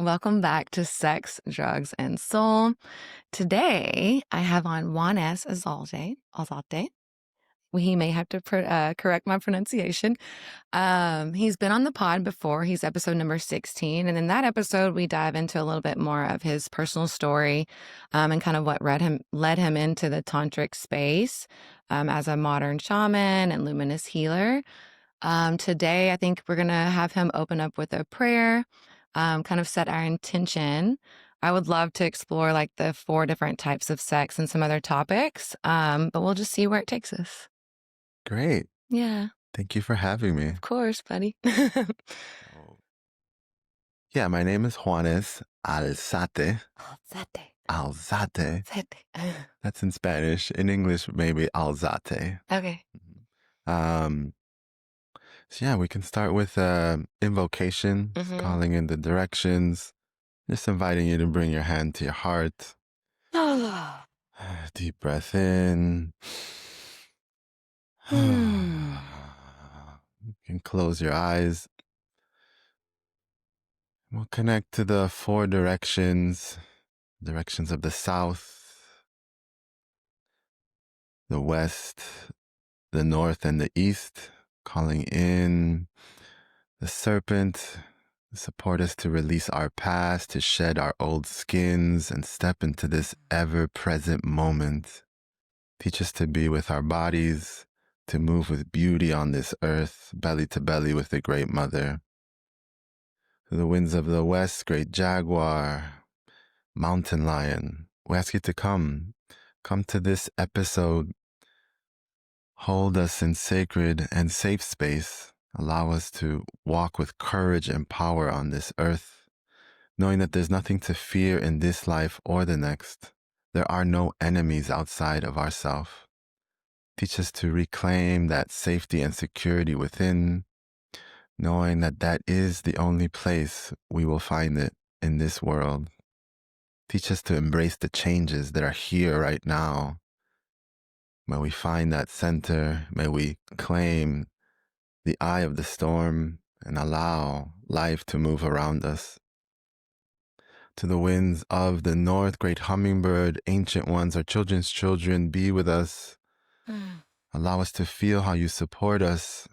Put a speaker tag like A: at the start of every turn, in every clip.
A: Welcome back to Sex, Drugs, and Soul. Today, I have on Juan Es Alzate. He may have to correct my pronunciation. He's been on the pod before. He's episode number 16. And in that episode, we dive into a little bit more of his personal story and kind of what led him into the tantric space as a modern shaman and luminous healer. Today, I think we're going to have him open up with a prayer, kind of set our intention. I would love to explore like the 4 different types of sex and some other topics, but we'll just see where it takes us.
B: Great.
A: Yeah.
B: Thank you for having me.
A: Of course, buddy.
B: Yeah, my name is Juan Es Alzate.
A: Alzate.
B: Alzate. That's in Spanish. In English, maybe Alzate.
A: Okay.
B: So yeah, we can start with invocation, just calling in the directions, just inviting you to bring your hand to your heart. Deep breath in. You can close your eyes. We'll connect to the 4 directions of the south, the west, the north, and the east, calling in the serpent to support us to release our past, to shed our old skins, and step into this ever-present moment. Teach us to be with our bodies, to move with beauty on this earth, belly to belly with the Great Mother. To the winds of the west, great jaguar, mountain lion, we ask you to come to this episode. Hold us in sacred and safe space. Allow us to walk with courage and power on this earth, knowing that there's nothing to fear in this life or the next. There are no enemies outside of ourself. Teach us to reclaim that safety and security within, knowing that that is the only place we will find it in this world. Teach us to embrace the changes that are here right now. May we find that center. May we claim the eye of the storm and allow life to move around us. To the winds of the north, great hummingbird, ancient ones, our children's children, be with us. Allow us to feel how you support us,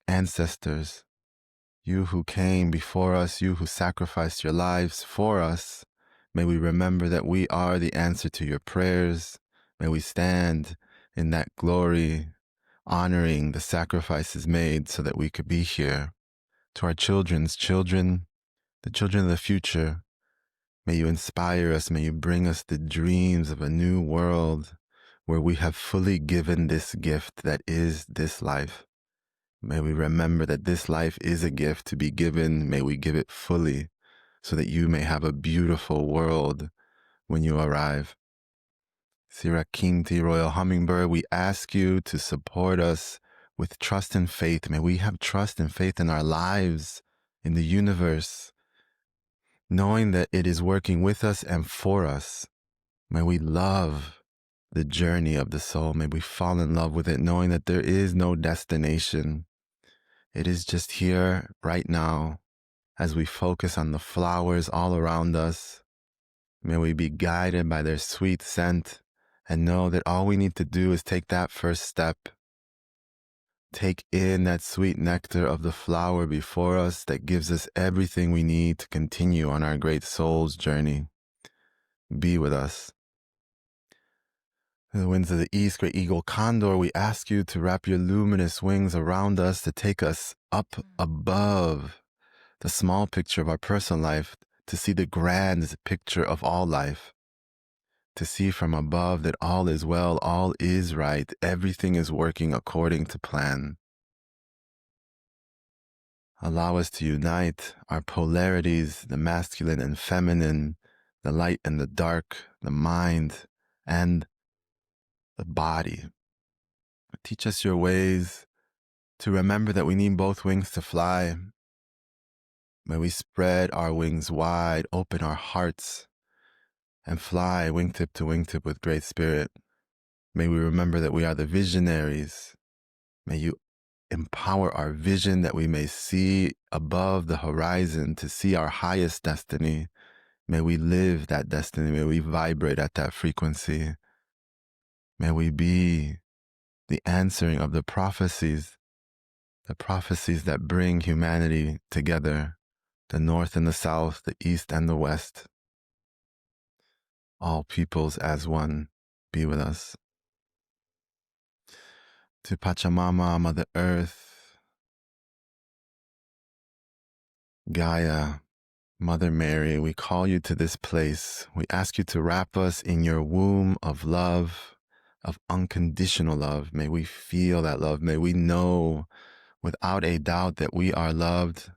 B: ancestors, you who came before us, you who sacrificed your lives for us. May we remember that we are the answer to your prayers. May we stand in that glory, honoring the sacrifices made so that we could be here. To our children's children, the children of the future, may you inspire us, may you bring us the dreams of a new world where we have fully given this gift that is this life. May we remember that this life is a gift to be given. May we give it fully so that you may have a beautiful world when you arrive. Sirakinti, Royal Hummingbird, we ask you to support us with trust and faith. May we have trust and faith in our lives, in the universe, knowing that it is working with us and for us. May we love the journey of the soul. May we fall in love with it, knowing that there is no destination. It is just here right now as we focus on the flowers all around us. May we be guided by their sweet scent and know that all we need to do is take that first step. Take in that sweet nectar of the flower before us that gives us everything we need to continue on our great soul's journey. Be with us. In the winds of the east, great eagle condor, we ask you to wrap your luminous wings around us, to take us up above the small picture of our personal life, to see the grand picture of all life, to see from above that all is well, all is right, everything is working according to plan. Allow us to unite our polarities, the masculine and feminine, the light and the dark, the mind and the body. Teach us your ways, to remember that we need both wings to fly. May we spread our wings wide, open our hearts, and fly wingtip to wingtip with great spirit. May we remember that we are the visionaries. May you empower our vision, that we may see above the horizon to see our highest destiny. May we live that destiny. May we vibrate at that frequency. May we be the answering of the prophecies that bring humanity together, the North and the South, the East and the West. All peoples as one, be with us. To Pachamama, Mother Earth, Gaia, Mother Mary, we call you to this place. We ask you to wrap us in your womb of love, of unconditional love. May we feel that love. May we know without a doubt that we are loved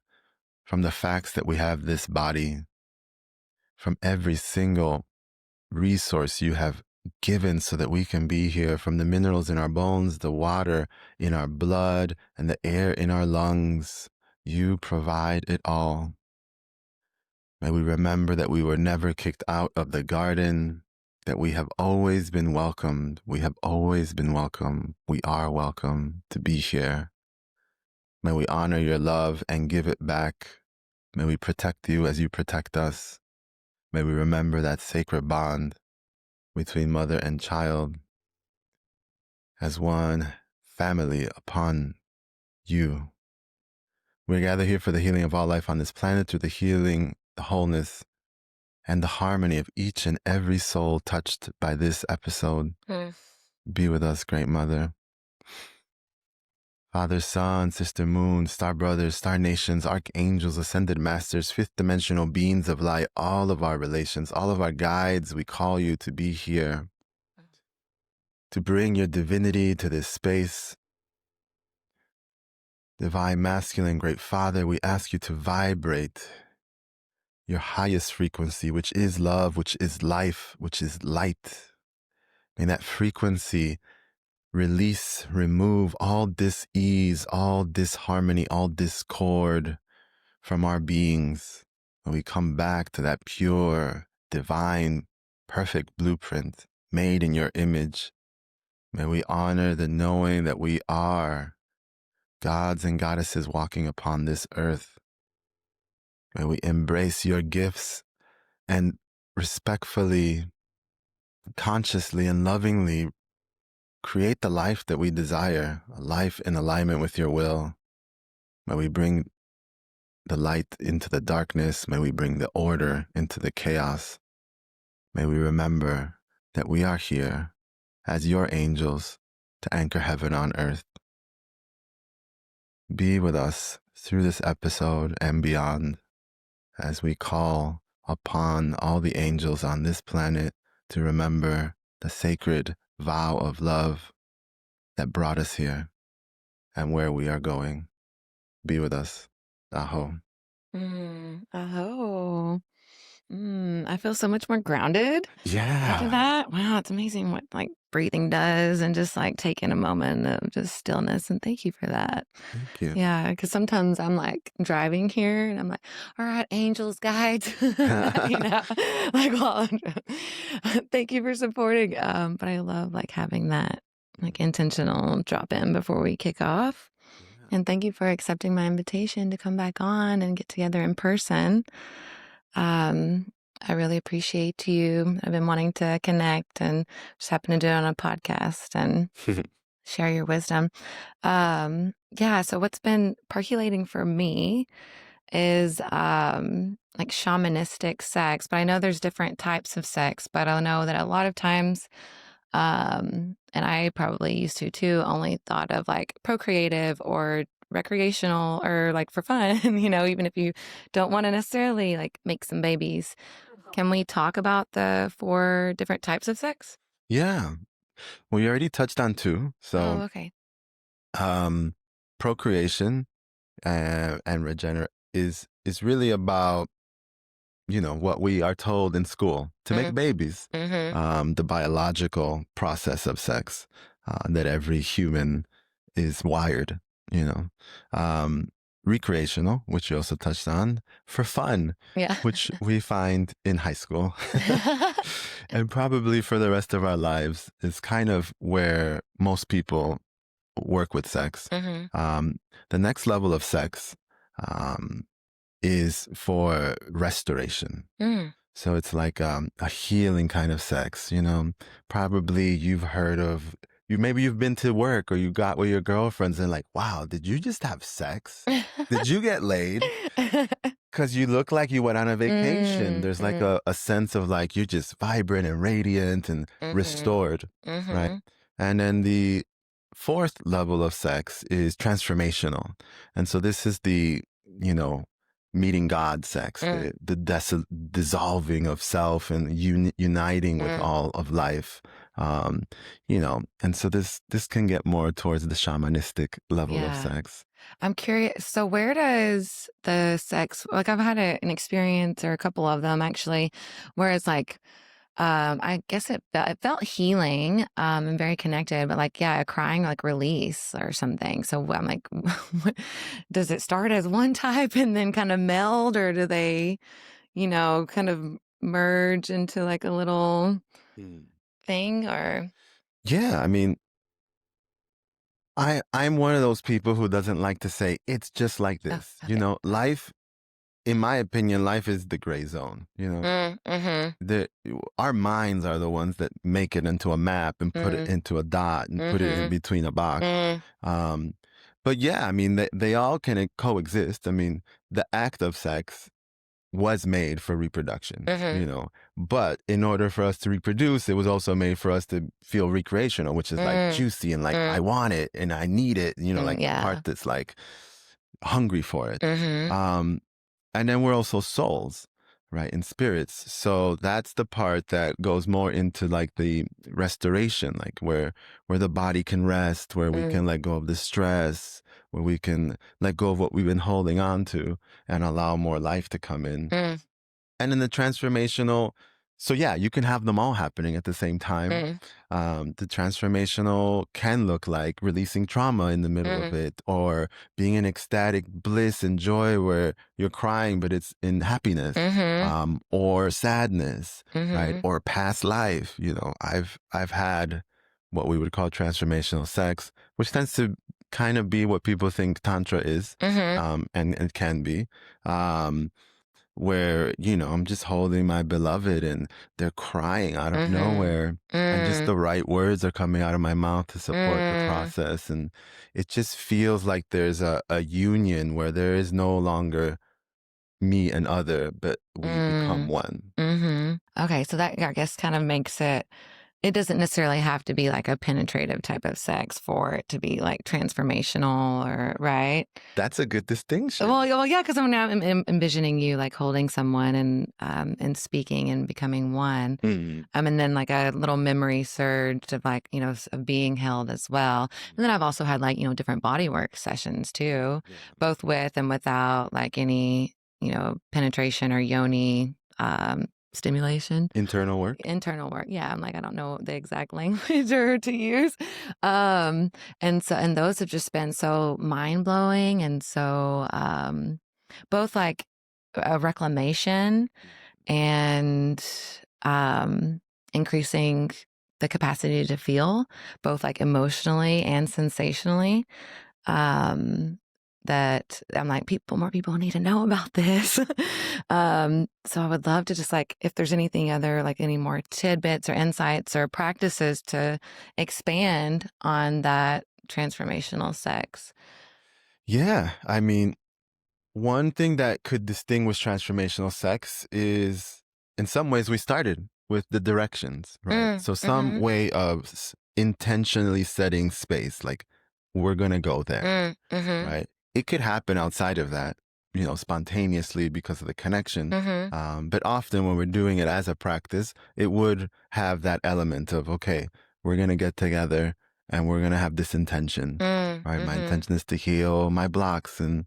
B: from the facts that we have this body, from every single resource you have given so that we can be here, from the minerals in our bones, the water in our blood, and the air in our lungs. You provide it all. May we remember that we were never kicked out of the garden, that we have always been welcomed. We have always been welcome. We are welcome to be here. May we honor your love and give it back. May we protect you as you protect us. May we remember that sacred bond between mother and child as one family upon you. We gather here for the healing of all life on this planet, through the healing, the wholeness, and the harmony of each and every soul touched by this episode. Be with us, Great Mother. Father, Son, Sister Moon, Star Brothers, Star Nations, Archangels, Ascended Masters, fifth dimensional beings of light, all of our relations, all of our guides, we call you to be here, to bring your divinity to this space. Divine Masculine, Great Father, we ask you to vibrate your highest frequency, which is love, which is life, which is light. May that frequency release, remove all dis-ease, all disharmony, all discord from our beings. When we come back to that pure, divine, perfect blueprint made in your image, may we honor the knowing that we are gods and goddesses walking upon this earth. May we embrace your gifts and respectfully, consciously, and lovingly create the life that we desire, a life in alignment with your will. May we bring the light into the darkness. May we bring the order into the chaos. May we remember that we are here as your angels to anchor heaven on earth. Be with us through this episode and beyond as we call upon all the angels on this planet to remember the sacred vow of love that brought us here and where we are going. Be with us. Aho.
A: Aho. I feel so much more grounded after that. Wow, it's amazing what like breathing does, and just like taking a moment of just stillness. And thank you for that.
B: Thank you.
A: Yeah, because sometimes I'm like driving here and I'm like, all right, angels, guides, like, well, thank you for supporting. But I love like having that like intentional drop in before we kick off. Yeah. And thank you for accepting my invitation to come back on and get together in person. I really appreciate you. I've been wanting to connect and just happen to do it on a podcast and share your wisdom. Yeah, so what's been percolating for me is like shamanistic sex, but I know there's different types of sex, but I know that a lot of times, and I probably used to too, only thought of like procreative or recreational or like for fun, even if you don't want to necessarily like make some babies. Can we talk about the 4 different types of sex?
B: Yeah. Well, you already touched on 2. So,
A: okay.
B: Procreation and regenerate is really about, what we are told in school to make babies. The biological process of sex that every human is wired, recreational, which you also touched on, for fun, which we find in high school and probably for the rest of our lives is kind of where most people work with sex.
A: Mm-hmm.
B: The next level of sex is for restoration.
A: Mm.
B: So it's like a healing kind of sex, you know. Probably you've heard of maybe you've been to work or you got with your girlfriends and like, wow, did you just have sex? Did you get laid? Because you look like you went on a vacation.
A: Mm,
B: There's like
A: mm,
B: a sense of like you're just vibrant and radiant and
A: mm-hmm,
B: restored, right?
A: mm-hmm.
B: And then the fourth level of sex is transformational. And so this is the, you know, meeting God sex,
A: Mm,
B: the dissolving of self and uniting with
A: mm.
B: all of life. Um, you know, and so this can get more towards the shamanistic level of
A: Yeah.
B: sex.
A: I'm curious. So, where does the sex, like, I've had an experience or a couple of them actually, where it's like, I guess it felt healing, and very connected, but like, yeah, a crying like release or something. So I'm like, does it start as one type and then kind of meld, or do they, kind of merge into like a little
B: Mm.
A: thing or?
B: Yeah, I mean, I'm one of those people who doesn't like to say it's just like
A: Oh,
B: this. You
A: okay.
B: know,
A: Okay.
B: life, in my opinion, life is the gray zone. You know,
A: Mm-hmm.
B: the our minds are the ones that make it into a map and put it
A: Mm-hmm.
B: into a dot and put it in
A: Mm-hmm.
B: between a box.
A: Mm,
B: Um, but yeah, I mean, they all can coexist. I mean, the act of sex was made for reproduction,
A: mm-hmm.
B: you know. But in order for us to reproduce, it was also made for us to feel recreational, which is like
A: Mm,
B: juicy and like I
A: mm,
B: want it and I need it, you know, like the part
A: yeah.
B: that's like hungry for it.
A: Mm-hmm.
B: Um, and then we're also souls, right? And spirits. So that's the part that goes more into like the restoration, like where the body can rest, where we
A: Mm,
B: can let go of the stress, where we can let go of what we've been holding on to and allow more life to come in.
A: mm,
B: And in the transformational, so yeah, you can have them all happening at the same time.
A: mm,
B: The transformational can look like releasing trauma in the middle of
A: mm,
B: it, or being in ecstatic bliss and joy where you're crying, but it's in happiness,
A: mm-hmm.
B: or sadness, right?
A: Mm-hmm.
B: Or past life. You know, I've had what we would call transformational sex, which tends to kind of be what people think tantra is,
A: Mm-hmm.
B: and it can be. Um, where, you know, I'm just holding my beloved and they're crying out of
A: Mm-hmm.
B: nowhere. And just
A: Mm,
B: the right words are coming out of my mouth to support the
A: mm,
B: process. And it just feels like there's a union where there is no longer me and other, but we become
A: mm,
B: one.
A: mm-hmm. Okay, so that I guess kind of makes it doesn't necessarily have to be like a penetrative type of sex for it to be like transformational or right?
B: That's a good distinction.
A: Well, yeah, because I'm now envisioning you like holding someone and speaking and becoming one.
B: Mm.
A: And then like a little memory surge of like, of being held as well. And then I've also had like, different body work sessions too,
B: Yeah.
A: both with and without like any, penetration or yoni stimulation.
B: Internal work.
A: Internal work. Yeah. I'm like, I don't know the exact language or to use. Um, and those have just been so mind blowing and so, both like a reclamation and increasing the capacity to feel both like emotionally and sensationally. Um, that I'm like, more people need to know about this. So I would love to just like, if there's anything other, like any more tidbits or insights or practices to expand on that transformational sex.
B: Yeah. I mean, one thing that could distinguish transformational sex is, in some ways, we started with the directions, right?
A: Mm,
B: So, some
A: mm-hmm,
B: way of intentionally setting space, like we're going to go there,
A: mm-hmm,
B: right? It could happen outside of that, you know, spontaneously because of the connection.
A: mm-hmm,
B: But often when we're doing it as a practice, it would have that element of, okay, we're going to get together and we're going to have this intention, right? My
A: mm-hmm,
B: intention is to heal my blocks and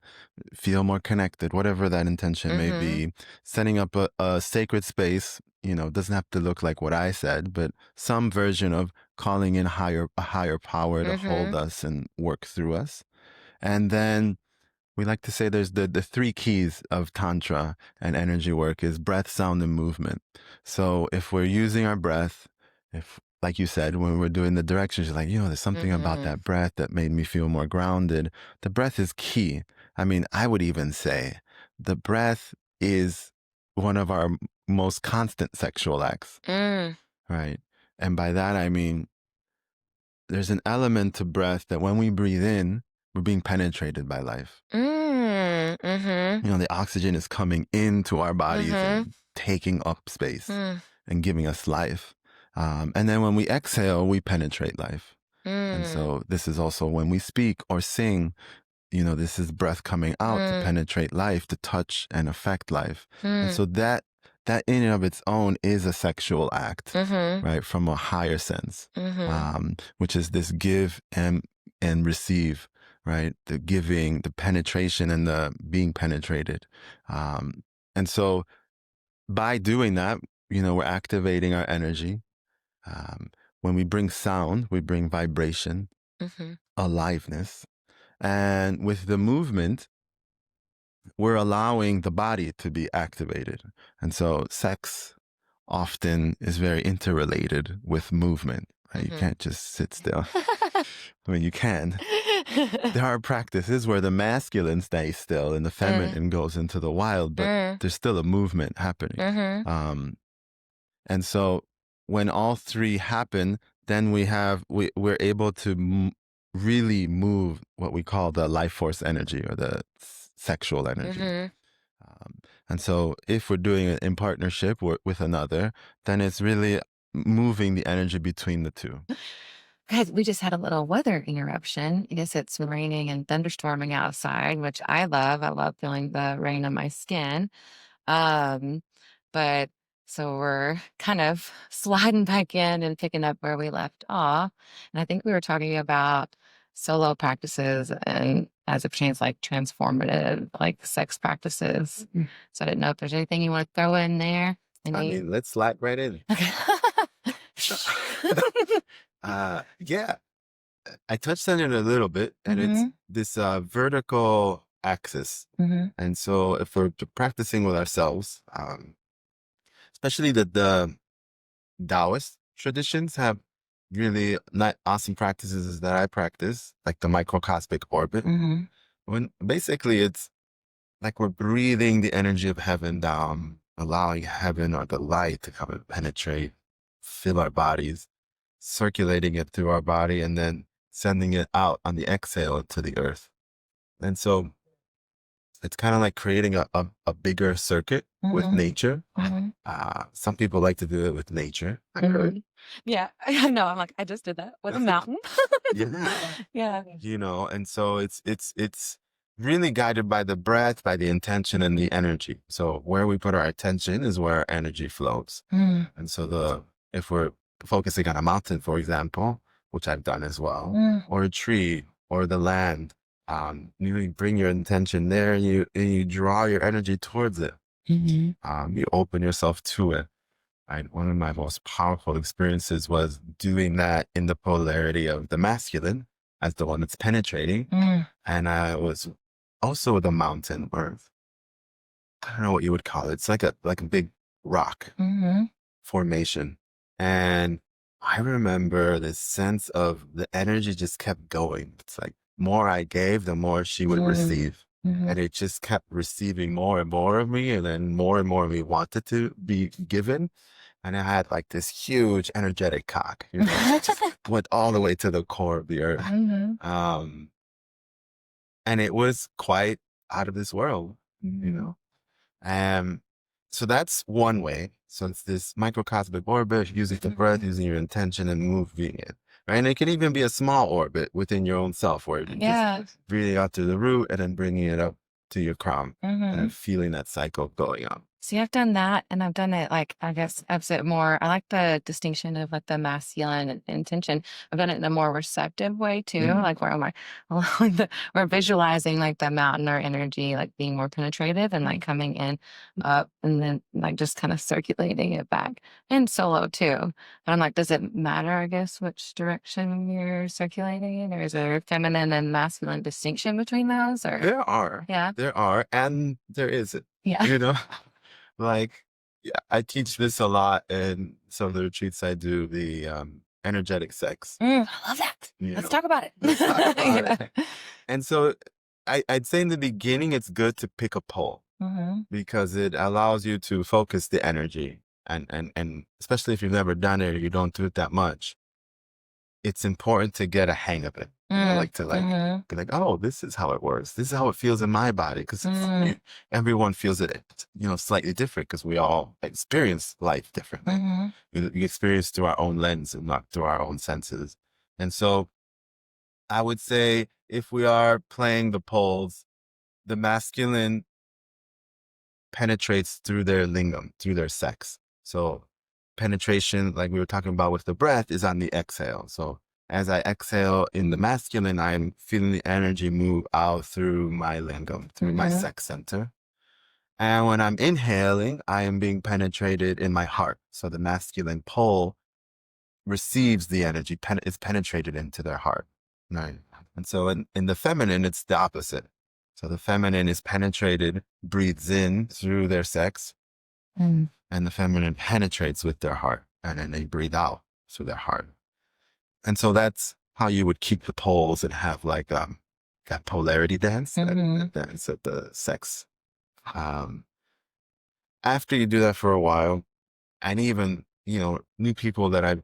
B: feel more connected, whatever that intention may
A: mm-hmm,
B: be. Setting up a sacred space, you know, doesn't have to look like what I said, but some version of calling in a higher power to hold
A: mm-hmm,
B: us and work through us. And then we like to say there's the three keys of Tantra and energy work is breath, sound, and movement. So if we're using our breath, if like you said, when we're doing the directions, you're like, there's something about that breath that made me feel more grounded. The breath is key. I mean, I would even say the breath is one of our most constant sexual acts, right? And by that, I mean, there's an element to breath that when we breathe in, we're being penetrated by life. The oxygen is coming into our bodies and taking up space and giving us life. And then when we exhale, we penetrate life. And so this is also when we speak or sing, this is breath coming out to penetrate life, to touch and affect life. And so that in and of its own is a sexual act, right? From a higher sense, which is this give and receive, right? The giving, the penetration, and the being penetrated. And so by doing that, we're activating our energy. When we bring sound, we bring vibration, aliveness. And with the movement, we're allowing the body to be activated. And so sex often is very interrelated with movement. Right? You can't just sit still. I mean, you can. There are practices where the masculine stays still and the feminine goes into the wild, but there's still a movement happening. And so when all three happen, then we're able to really move what we call the life force energy or the sexual energy. And so if we're doing it in partnership with another, then it's really moving the energy between the two.
A: Guys, we just had a little weather interruption. I guess it's raining and thunderstorming outside, which I love. I love feeling the rain on my skin. Um, but so we're kind of sliding back in and picking up where we left off. And I think we were talking about solo practices and as it pertains like transformative, like sex practices. So I didn't know if there's anything you want to throw in there.
B: I mean, let's slide right in.
A: Okay.
B: Yeah, I touched on it a little bit, and it's this vertical axis. And so if we're practicing with ourselves, especially the Taoist traditions have really not awesome practices that I practice, like the microcosmic orbit. When basically it's like we're breathing the energy of heaven down, allowing heaven or the light to come and penetrate, fill our bodies, circulating it through our body, and then sending it out on the exhale to the earth. And so it's kind of like creating a bigger circuit with nature. Some people like to do it with nature.
A: Yeah, I know. I'm like, I just did that with a mountain.
B: Yeah. And so it's really guided by the breath, by the intention and the energy. So where we put our attention is where our energy flows. And so if we're focusing on a mountain, for example, which I've done as well, or a tree or the land, you bring your intention there and you draw your energy towards it. You open yourself to it. Right? One of my most powerful experiences was doing that in the polarity of the masculine as the one that's penetrating. And I was also with a mountain, or I don't know what you would call it. It's like a big rock formation. And I remember this sense of the energy just kept going. It's like more I gave, the more she would receive. And it just kept receiving more and more of me, and then more and more of me wanted to be given. And I had like this huge energetic cock, just went all the way to the core of the earth. And it was quite out of this world, So that's one way. So it's this microcosmic orbit, using the breath, using your intention and moving it. Right? And it can even be a small orbit within your own self where you're just breathing out through the root and then bringing it up to your crown and feeling that cycle going on.
A: See, I've done that, and I've done it like, I guess, opposite more. I like the distinction of like the masculine intention. I've done it in a more receptive way too, like where I'm like, we're visualizing like the mountain or energy, like being more penetrative and like coming in up and then like just kind of circulating it back and solo too. But I'm like, does it matter, I guess, which direction you're circulating in, or is there a feminine and masculine distinction between those? Or
B: there are, and there isn't. Like, I teach this a lot in some of the retreats I do. energetic sex.
A: I love that. Let's talk about it.
B: Let's talk about it. And so I'd say in the beginning, it's good to pick a pole because it allows you to focus the energy. And especially if you've never done it or you don't do it that much, it's important to get a hang of it. Be like, oh, this is how it works. This is how it feels in my body. Because everyone feels it, slightly different because we all experience life differently. We experience through our own lens and not through our own senses. And so I would say if we are playing the poles, the masculine penetrates through their lingam, through their sex. So penetration, like we were talking about with the breath, is on the exhale. So as I exhale in the masculine, I'm feeling the energy move out through my lingam, through my sex center. And when I'm inhaling, I am being penetrated in my heart. So the masculine pole receives the energy, is penetrated into their heart. Right. And so in the feminine, it's the opposite. So the feminine is penetrated, breathes in through their sex, and the feminine penetrates with their heart, and then they breathe out through their heart. And so that's how you would keep the poles and have like that polarity dance, that dance of the sex. After you do that for a while, and even, new people that I've,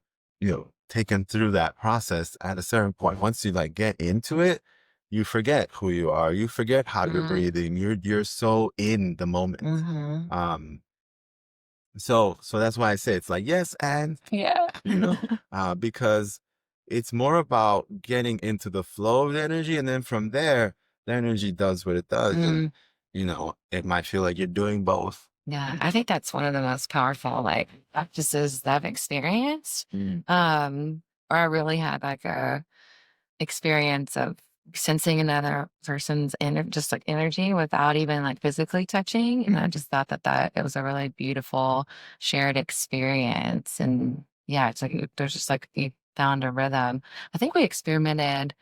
B: taken through that process, at a certain point, once you like get into it, you forget who you are. You forget how you're breathing. You're so in the moment. So that's why I say it's like, yes, and because it's more about getting into the flow of the energy. And then from there, the energy does what it does. And, it might feel like you're doing both.
A: Yeah, I think that's one of the most powerful like practices that I've experienced. Or I really had like a experience of sensing another person's just like energy without even like physically touching. And I just thought that it was a really beautiful shared experience. And yeah, it's like there's just like you found a rhythm. I think we experimented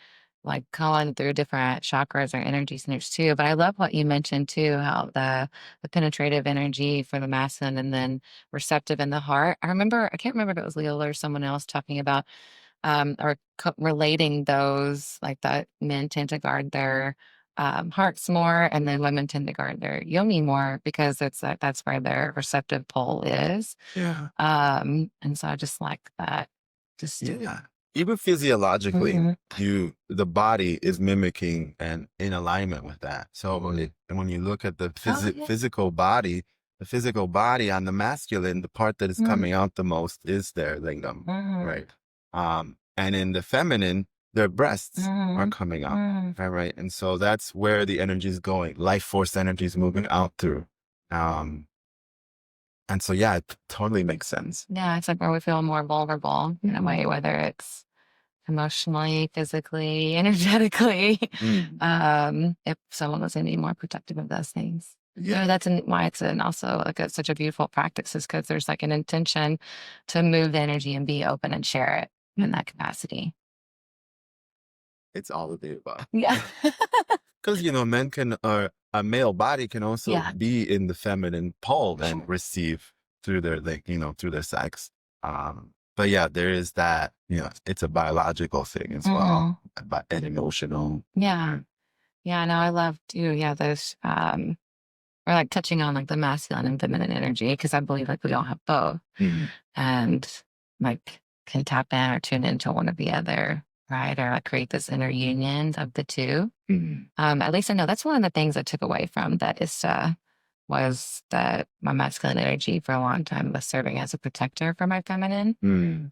A: like calling through different chakras or energy centers too. But I love what you mentioned too, how the penetrative energy for the masculine and then receptive in the heart. I can't remember if it was Leo or someone else talking about or relating those, like that men tend to guard their hearts more, and then women tend to guard their yoni more because that's where their receptive pole is.
B: Yeah.
A: And so I just like that.
B: Even physiologically, the body is mimicking and in alignment with that. So when you look at the physical body, the physical body on the masculine, the part that is coming out the most is their lingam, right? And in the feminine, their breasts are coming out, right? And so that's where the energy is going. Life force energy is moving out through. And so, yeah, it totally makes sense.
A: Yeah, it's like where we feel more vulnerable in a way, whether it's emotionally, physically, energetically. If someone was any more protective of those things. Yeah, that's why it's also like such a beautiful practice, is because there's like an intention to move the energy and be open and share it in that capacity.
B: It's all of the above.
A: Yeah.
B: Because, men can, a male body can also be in the feminine pole and receive through their, through their sex. But yeah, there is that, it's a biological thing as well, and emotional.
A: Yeah. Yeah, no, I love too. Yeah, those, or like touching on like the masculine and feminine energy, because I believe like we all have both and like can tap in or tune into one or the other, right? Or like create this inner union of the two. At least I know that's one of the things I took away from that ISTA was that my masculine energy for a long time was serving as a protector for my feminine.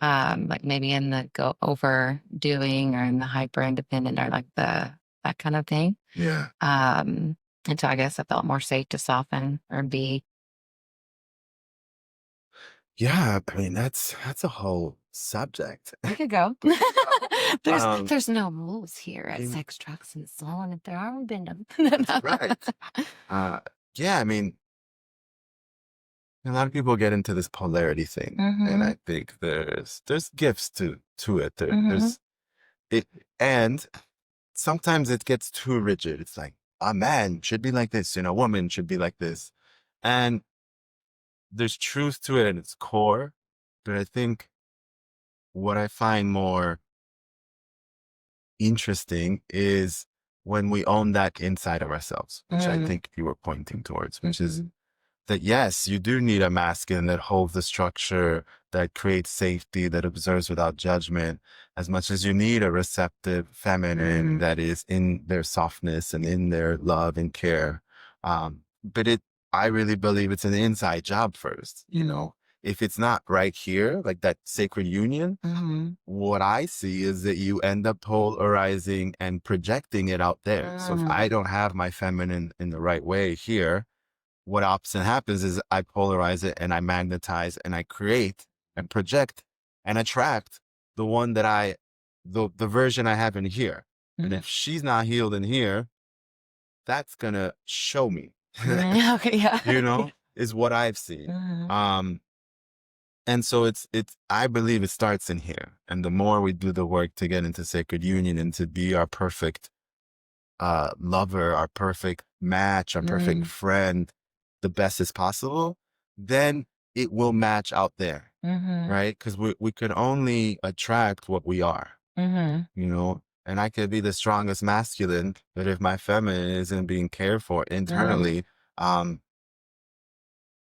A: Like maybe in the overdoing or in the hyper independent or like that kind of thing.
B: Yeah.
A: And so I guess I felt more safe to soften or be.
B: Yeah, I mean that's a whole subject.
A: We could go. There's no rules here at Sex, Drugs, and Soul, and if there are, we've been them.
B: Right. Yeah, I mean, a lot of people get into this polarity thing, and I think there's gifts to it. There's it, and sometimes it gets too rigid. It's like a man should be like this, a woman should be like this, and there's truth to it in its core, but I think what I find more interesting is when we own that inside of ourselves, which I think you were pointing towards, which is that yes, you do need a masculine that holds the structure, that creates safety, that observes without judgment, as much as you need a receptive feminine that is in their softness and in their love and care. But I really believe it's an inside job first, you know. If it's not right here, like that sacred union, what I see is that you end up polarizing and projecting it out there. So if I don't have my feminine in the right way here, what often happens is I polarize it and I magnetize and I create and project and attract the one that the version I have in here. And if she's not healed in here, that's gonna show me,
A: Okay, yeah.
B: you know, is what I've seen. And so I believe it starts in here. And the more we do the work to get into sacred union and to be our perfect lover, our perfect match, our perfect friend, the best as possible, then it will match out there, right? Because we can only attract what we are, you know? And I could be the strongest masculine, but if my feminine isn't being cared for internally,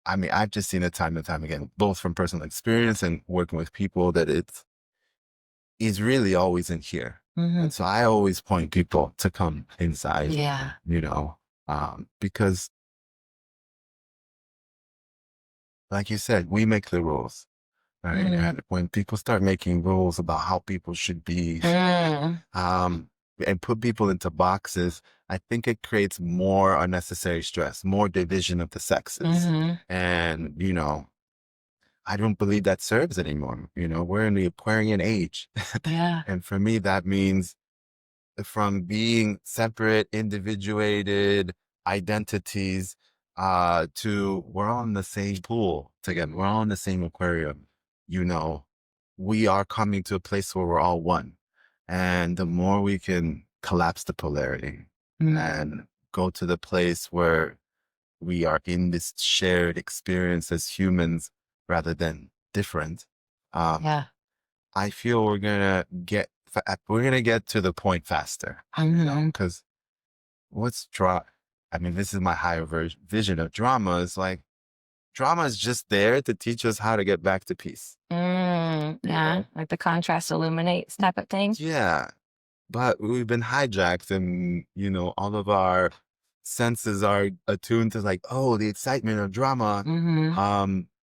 B: I mean, I've just seen it time and time again, both from personal experience and working with people, that it's really always in here. And so I always point people to come inside, you know, because like you said, we make the rules, right? And when people start making rules about how people should be, and put people into boxes, I think it creates more unnecessary stress, more division of the sexes. And, you know, I don't believe that serves anymore. You know, we're in the Aquarian age. And for me, that means from being separate, individuated identities, to we're all in the same pool together. We're all in the same aquarium. You know, we are coming to a place where we're all one. And the more we can collapse the polarity and go to the place where we are in this shared experience as humans rather than different, I feel we're gonna get to the point faster. Because I mean, this is my higher vision of drama. Is like drama is just there to teach us how to get back to peace.
A: Like the contrast illuminates type of thing.
B: Yeah, but we've been hijacked, and you know, all of our senses are attuned to like, oh, the excitement of drama,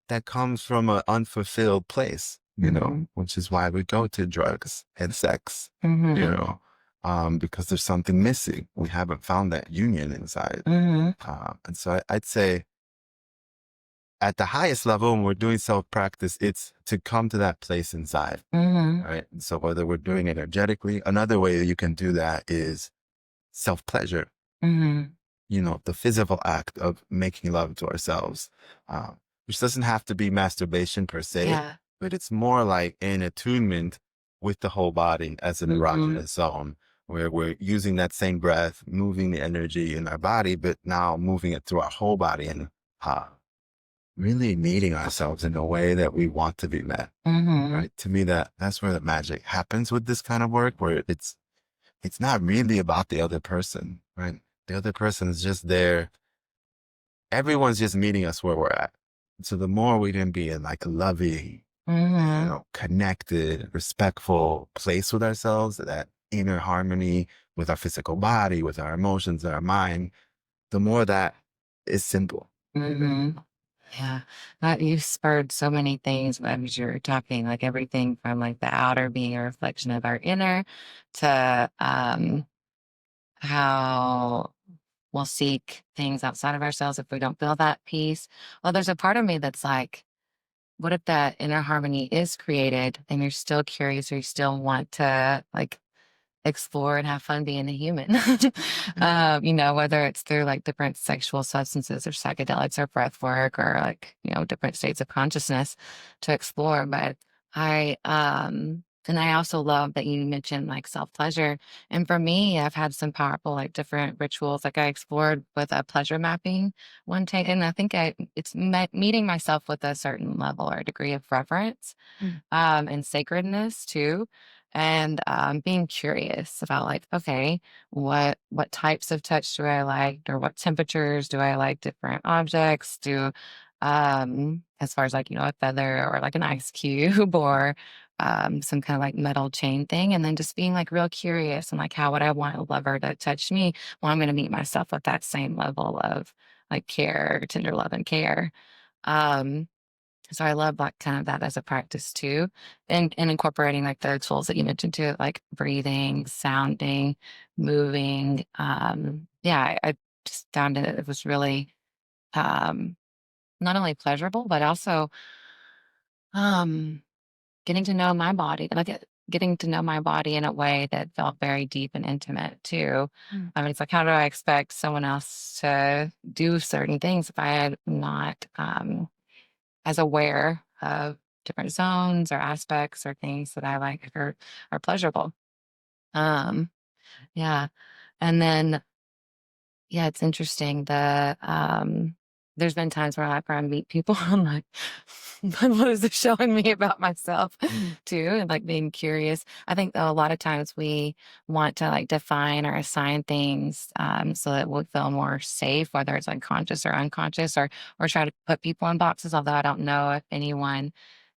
B: that comes from an unfulfilled place, you know, which is why we go to drugs and sex, you know, because there's something missing. We haven't found that union inside. And so I'd say at the highest level, when we're doing self-practice, it's to come to that place inside, right? And so whether we're doing it energetically, another way that you can do that is self-pleasure. You know, the physical act of making love to ourselves, which doesn't have to be masturbation per se, but it's more like an attunement with the whole body as an erogenous zone, where we're using that same breath, moving the energy in our body, but now moving it through our whole body and really meeting ourselves in a way that we want to be met. Right? To me, that's where the magic happens with this kind of work, where it's not really about the other person, right? The other person is just there. Everyone's just meeting us where we're at. So the more we can be in like a loving, you know, connected, respectful place with ourselves, that inner harmony with our physical body, with our emotions, our mind, the more that is simple.
A: Yeah, that you spurred so many things as you're talking, like everything from like the outer being a reflection of our inner to how we'll seek things outside of ourselves if we don't feel that peace. Well, there's a part of me that's like, what if that inner harmony is created and you're still curious or you still want to like explore and have fun being a human? You know, whether it's through like different sexual substances or psychedelics or breath work or like, you know, different states of consciousness to explore. But I And I also love that you mentioned like self pleasure. And for me, I've had some powerful, like different rituals. Like I explored with a pleasure mapping one day, and I think it's meeting myself with a certain level or degree of reverence and sacredness too. And being curious about like, okay, what types of touch do I like, or what temperatures do I like different objects? Do as far as like, a feather or like an ice cube or some kind of like metal chain thing. And then just being like real curious and like how would I want a lover to touch me? Well, I'm gonna meet myself with that same level of like care, tender love and care. Um, so I love like kind of that as a practice too. And incorporating like the tools that you mentioned too, like breathing, sounding, moving. Yeah, I just found it was really um not only pleasurable, but also um getting to know my body, like getting to know my body in a way that felt very deep and intimate too. I mean, it's like, how do I expect someone else to do certain things if I am not as aware of different zones or aspects or things that I like or are pleasurable? Um, yeah. And then yeah, it's interesting. There's been times where I meet people, I'm like, what is this showing me about myself too? And like being curious. I think though a lot of times we want to like define or assign things so that we'll feel more safe, whether it's like conscious or unconscious, or try to put people in boxes. Although I don't know if anyone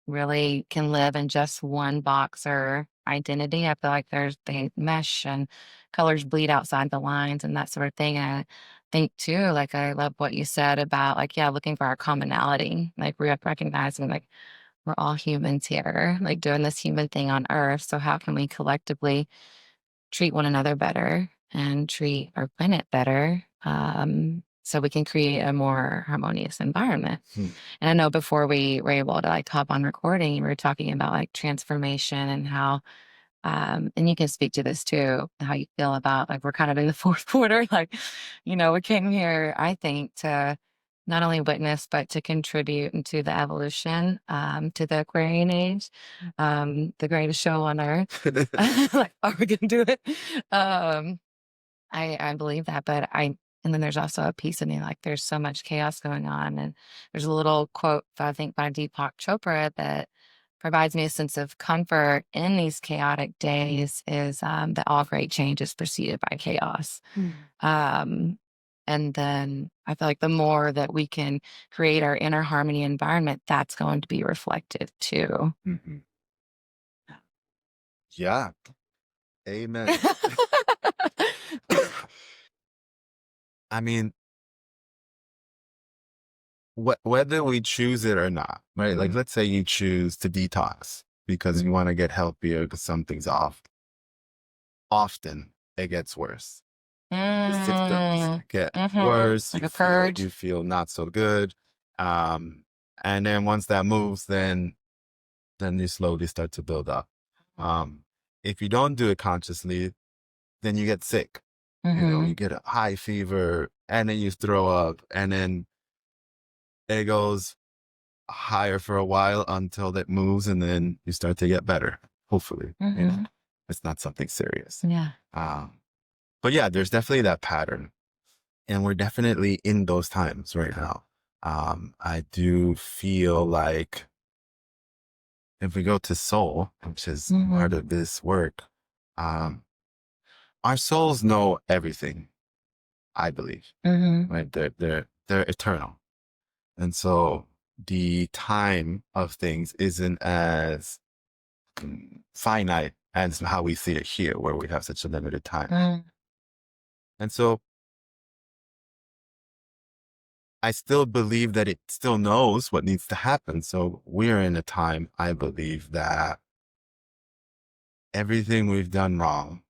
A: really can live in just one box or identity. I feel like they mesh and colors bleed outside the lines and that sort of thing. And I think too, like I love what you said about like, yeah, looking for our commonality, like recognizing like we're all humans here, like doing this human thing on earth. So how can we collectively treat one another better and treat our planet better? So we can create a more harmonious environment. And I know before we were able to like hop on recording, we were talking about like transformation and how, and you can speak to this too, how you feel about like we're kind of in the fourth quarter. Like, we came here, I think, to not only witness, but to contribute into the evolution to the Aquarian age, the greatest show on earth. Like, are we going to do it? Um, I believe that, but and then there's also a piece of me, like there's so much chaos going on. And there's a little quote, I think, by Deepak Chopra that provides me a sense of comfort in these chaotic days is that all great change is preceded by chaos. Um, and then I feel like the more that we can create our inner harmony environment, that's going to be reflected too.
B: Yeah. Amen. I mean, whether we choose it or not, right? Like, let's say you choose to detox because you want to get healthier because something's off. Often it gets worse. The symptoms get worse.
A: Like
B: You
A: a purge.
B: you feel not so good. And then once that moves, then you slowly start to build up. If you don't do it consciously, then you get sick. You get a high fever and then you throw up and then it goes higher for a while until it moves and then you start to get better. Hopefully, it's not something serious.
A: Yeah.
B: But yeah, there's definitely that pattern and we're definitely in those times right now. I do feel like if we go to soul, which is part of this work, our souls know everything, I believe, right? They're eternal. And so the time of things isn't as finite as how we see it here, where we have such a limited time. And so I still believe that it still knows what needs to happen. So we're in a time, I believe, that everything we've done wrong,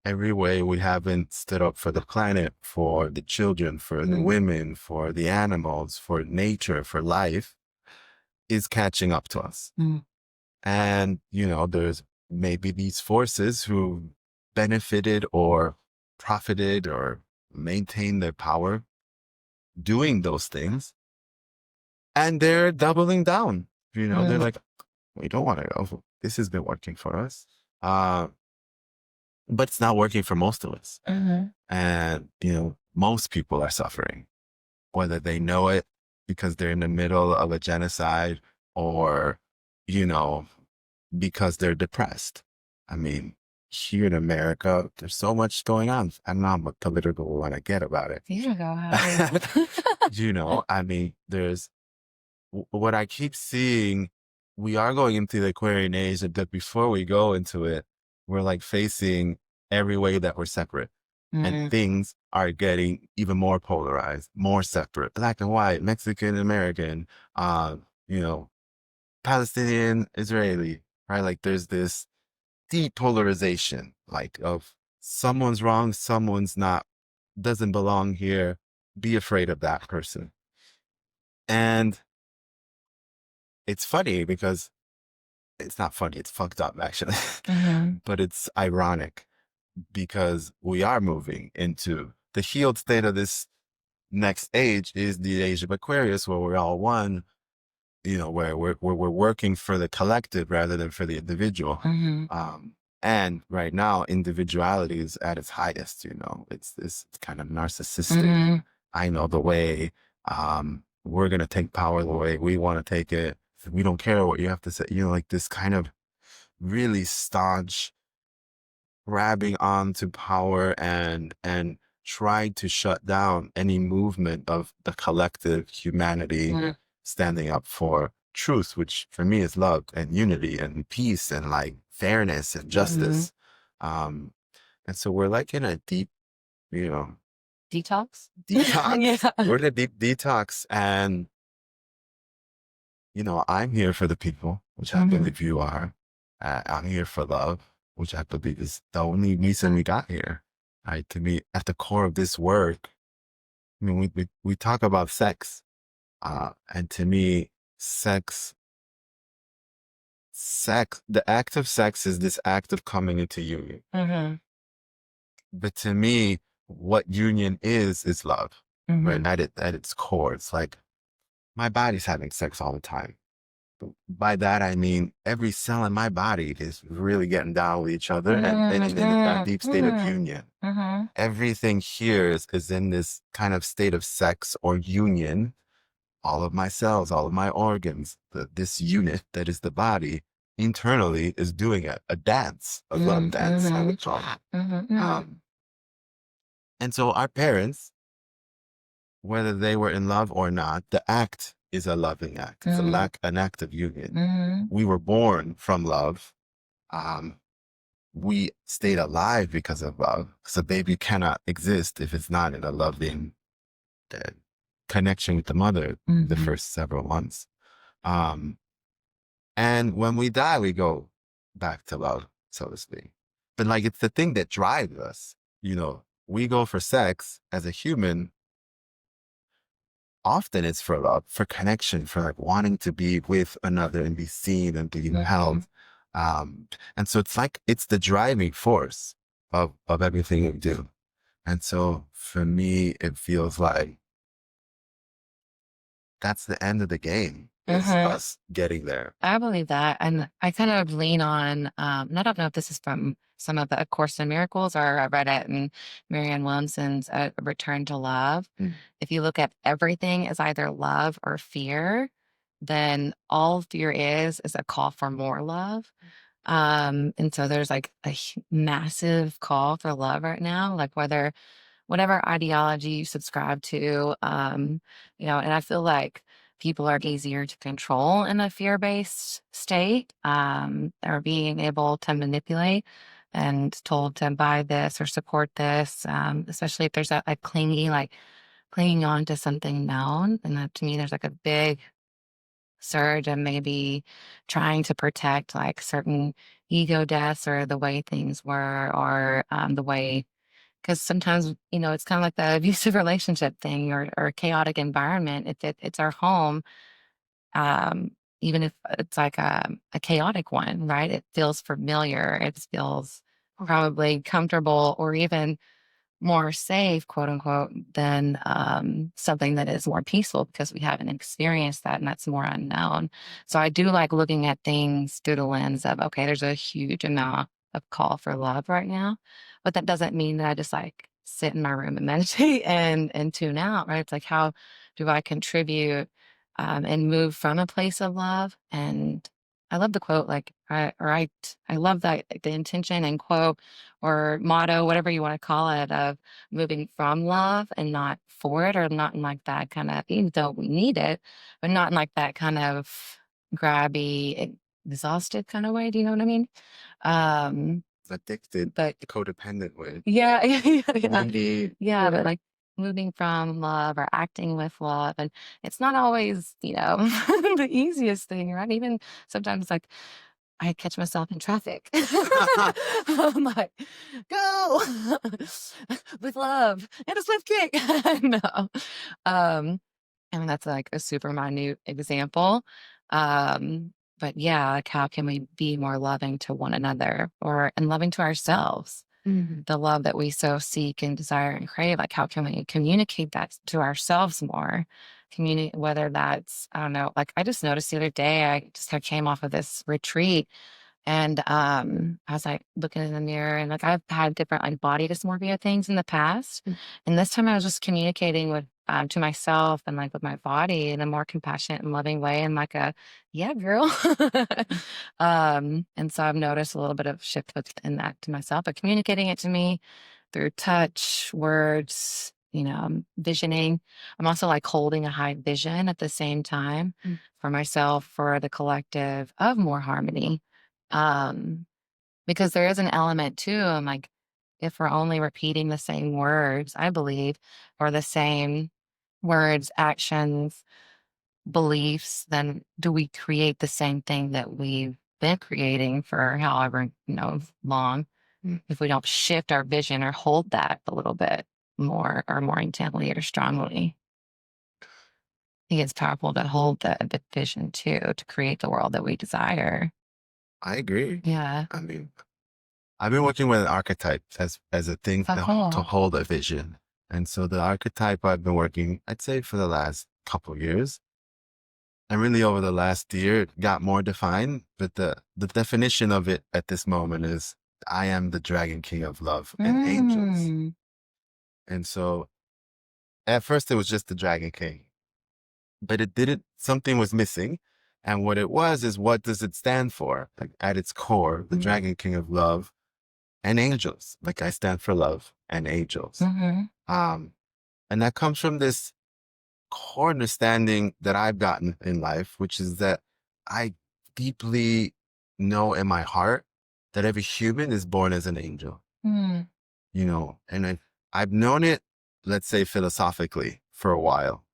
B: every way we haven't stood up for the planet, for the children, for the women, for the animals, for nature, for life, is catching up to us. And, there's maybe these forces who benefited or profited or maintained their power doing those things. And they're doubling down. They're like, we don't want to go. this has been working for us. But it's not working for most of us. And, most people are suffering, whether they know it because they're in the middle of a genocide or, because they're depressed. I mean, here in America, there's so much going on. I don't know how much political we want to get about it.
A: You go ahead.
B: I mean, there's what I keep seeing. We are going into the Aquarian age, but before we go into it, we're like facing every way that we're separate. And things are getting even more polarized, more separate, black and white, Mexican, American, Palestinian, Israeli, right? Like there's this deep polarization, like of someone's wrong, someone's not, doesn't belong here. Be afraid of that person. And it's funny because it's not funny. It's fucked up actually, but it's ironic because we are moving into the healed state of this next age is the age of Aquarius, where we're all one, where we're working for the collective rather than for the individual. And right now, individuality is at its highest, it's this kind of narcissistic, I know the way, we're going to take power the way we want to take it. We don't care what you have to say, like this kind of really staunch grabbing onto power and trying to shut down any movement of the collective humanity standing up for truth, which for me is love and unity and peace and like fairness and justice. And so we're like in a deep,
A: Detox.
B: Yeah. We're in a deep detox, and I'm here for the people, which I believe you are. I'm here for love, which I believe is the only reason we got here. Right? To me, at the core of this work, I mean, we talk about sex, and to me, the act of sex is this act of coming into union. But to me, what union is love, right? At its core, it's like my body's having sex all the time. By that, I mean, every cell in my body is really getting down with each other and in a deep state of union. Everything here is in this kind of state of sex or union. All of my cells, all of my organs, this unit that is the body internally is doing a dance, a love dance, I would call it. And so our parents, whether they were in love or not, the act is a loving act. It's an act of union. We were born from love. We stayed alive because of love. Because a baby cannot exist if it's not in a loving connection with the mother the first several months. And when we die, we go back to love, so to speak. But like, it's the thing that drives us. We go for sex as a human. Often it's for love, for connection, for like wanting to be with another and be seen and be held. And so it's the driving force of everything we do. And so for me, it feels like that's the end of the game, is us getting there.
A: I believe that. And I kind of lean on, and I don't know if this is from some of the A Course in Miracles, or I read it in Marianne Williamson's Return to Love. If you look at everything as either love or fear, then all fear is a call for more love. And so there's like a massive call for love right now, like whatever ideology you subscribe to, and I feel like people are easier to control in a fear-based state, or being able to manipulate and told to buy this or support this, especially if there's a clinging on to something known. And that, to me, there's like a big surge and maybe trying to protect like certain ego deaths or the way things were, or the way, because sometimes, it's kind of like the abusive relationship thing, or chaotic environment. If it's our home, even if it's like a chaotic one, right? It feels familiar. It feels probably comfortable, or even more safe, quote unquote, than something that is more peaceful because we haven't experienced that and that's more unknown. So I do like looking at things through the lens of, okay, there's a huge amount of call for love right now, but that doesn't mean that I just like sit in my room and meditate and tune out, right? It's like, how do I contribute and move from a place of love? And I love the quote, like, I love that, like, the intention and quote or motto, whatever you want to call it, of moving from love and not for it, or not in like that kind of, even though we need it, but not in like that kind of grabby, exhausted kind of way. Do you know what I mean? Um,
B: Addicted,
A: but
B: codependent way.
A: yeah, yeah,
B: Indeed.
A: yeah, but like moving from love or acting with love. And it's not always, the easiest thing, right? Even sometimes, like, I catch myself in traffic. I'm like, go with love and a swift kick. No. I mean, that's like a super minute example. But yeah, like, how can we be more loving to one another, and loving to ourselves? The love that we so seek and desire and crave, like, how can we communicate that to ourselves more? Communicate, whether that's, I don't know, like, I just noticed the other day, I just kind of came off of this retreat, and I was like looking in the mirror, and like, I've had different like body dysmorphia things in the past. And this time I was just communicating with to myself and like with my body in a more compassionate and loving way, and like a, yeah, girl. And so I've noticed a little bit of shift within that to myself, but communicating it to me through touch, words, visioning. I'm also like holding a high vision at the same time for myself, for the collective, of more harmony. Um, because there is an element too, I'm like, if we're only repeating the same words, I believe, or the same words, actions, beliefs, then do we create the same thing that we've been creating for however, long? If we don't shift our vision or hold that a little bit more, or more intently or strongly. I think it's powerful to hold the vision too, to create the world that we desire.
B: I agree.
A: Yeah.
B: I mean, I've been working with archetypes as a thing
A: Oh,
B: to
A: cool.
B: hold a vision. And so the archetype I've been working, I'd say for the last couple years, and really over the last year, it got more defined. But the definition of it at this moment is, I am the Dragon King of love and angels. And so at first it was just the Dragon King, but it didn't, something was missing. And what it was is, what does it stand for? Like, at its core, the Dragon King of love and angels. Like, I stand for love and angels. And that comes from this core understanding that I've gotten in life, which is that I deeply know in my heart that every human is born as an angel, and I've known it, let's say philosophically, for a while.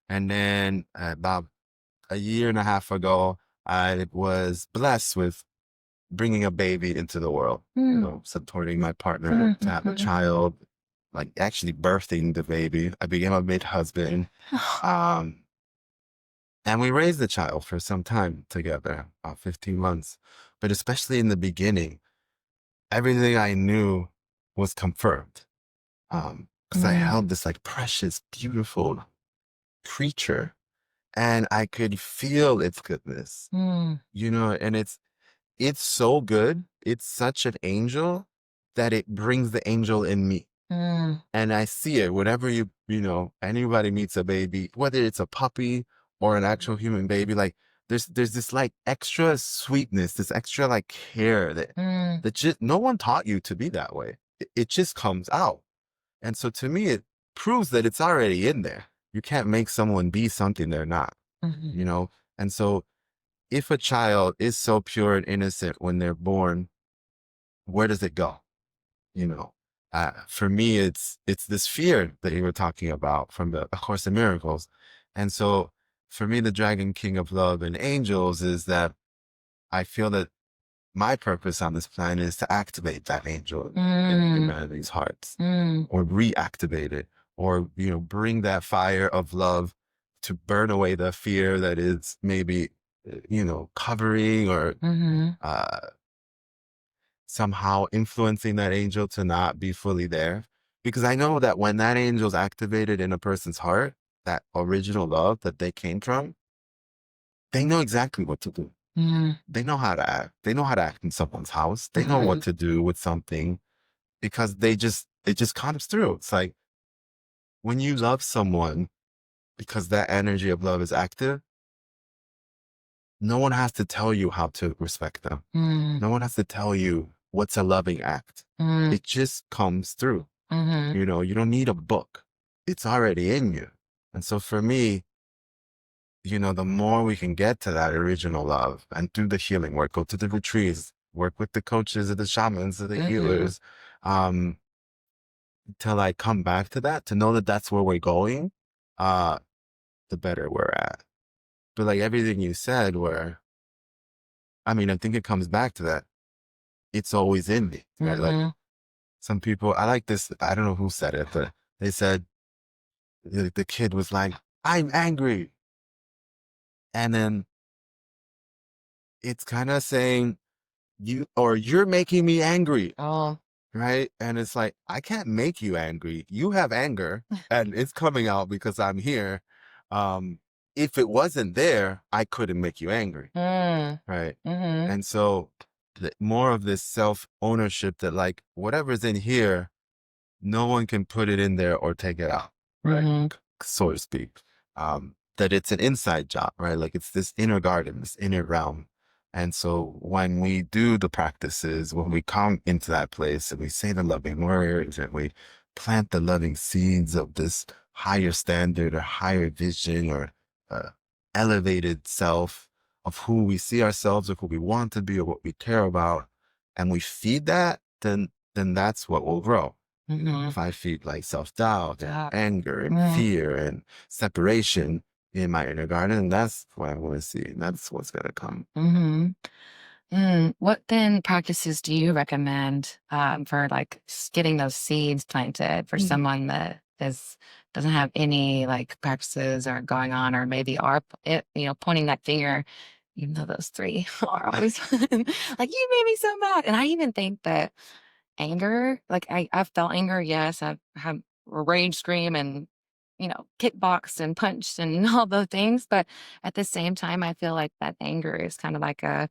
B: And then about a year and a half ago, I was blessed with bringing a baby into the world, supporting my partner to have a child, like actually birthing the baby. I became a mid-husband. And we raised the child for some time together, about 15 months. But especially in the beginning, everything I knew was confirmed. Because I held this like precious, beautiful creature, and I could feel its goodness, and it's so good. It's such an angel that it brings the angel in me. And I see it whenever anybody meets a baby, whether it's a puppy or an actual human baby, like there's this like extra sweetness, this extra like care that just no one taught you to be that way. It just comes out. And so to me, it proves that it's already in there. You can't make someone be something they're not, And so if a child is so pure and innocent when they're born, where does it go? For me, it's this fear that you were talking about from the A Course in Miracles. And so for me, the Dragon King of love and angels is that I feel that my purpose on this planet is to activate that angel in humanity's hearts, or reactivate it, or, bring that fire of love to burn away the fear that is maybe, covering or somehow influencing that angel to not be fully there. Because I know that when that angel's activated in a person's heart, that original love that they came from, they know exactly what to do. They know how to act. They know how to act in someone's house. They know what to do with something because it just comes through. It's like when you love someone because that energy of love is active, no one has to tell you how to respect them. No one has to tell you what's a loving act. It just comes through. You know, you don't need a book. It's already in you. And so for me, you know, the more we can get to that original love and do the healing work, go to the retreats, work with the coaches or the shamans or the healers, till I come back to that, to know that that's where we're going, the better we're at. But like everything you said, I think it comes back to that. It's always in me, right? Like some people, I like this, I don't know who said it, but they said the kid was like, I'm angry. And then it's kind of saying, you're making me angry.
A: Oh.
B: Right. And it's like, I can't make you angry. You have anger and it's coming out because I'm here. If it wasn't there, I couldn't make you angry. Right. And so more of this self-ownership that like whatever's in here, no one can put it in there or take it out. Right. So to speak. That it's an inside job, right? Like it's this inner garden, this inner realm. And so when we do the practices, when we come into that place and we say the loving words and we plant the loving seeds of this higher standard or higher vision or elevated self of who we see ourselves or who we want to be or what we care about, and we feed that, then that's what will grow. If I feed like self-doubt and anger and fear and separation in my inner garden, that's what I want to see. And that's what's going to come.
A: What then practices do you recommend for like getting those seeds planted for someone that doesn't have any like practices or going on, or maybe are pointing that finger, even though those three are always like, you made me so mad. And I even think that anger, like I've felt anger, yes, I've had a rage scream and kickboxed and punched and all those things, but at the same time I feel like that anger is kind of like a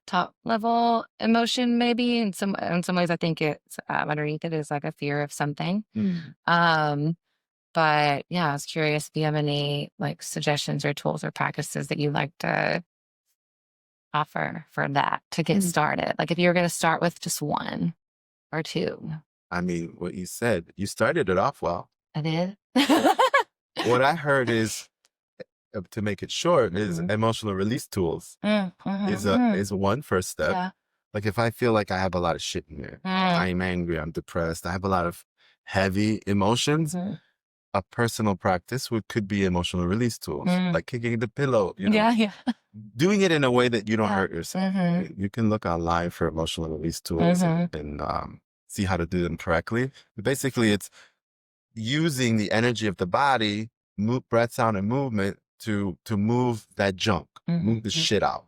A: top level emotion, maybe in some ways. I think it's underneath it is like a fear of something. But yeah, I was curious if you have any like suggestions or tools or practices that you'd like to offer for that to get started, like if you were going to start with just one or two.
B: I mean, what you said, you started it off well.
A: I did.
B: What I heard is, to make it short, is emotional release tools is one first step.
A: Yeah.
B: Like if I feel like I have a lot of shit in there, I'm angry, I'm depressed, I have a lot of heavy emotions, a personal practice could be emotional release tools, like kicking the pillow, doing it in a way that you don't hurt yourself. You can look online for emotional release tools and see how to do them correctly. But basically, it's using the energy of the body, breath, sound, and movement to move that junk, move the shit out,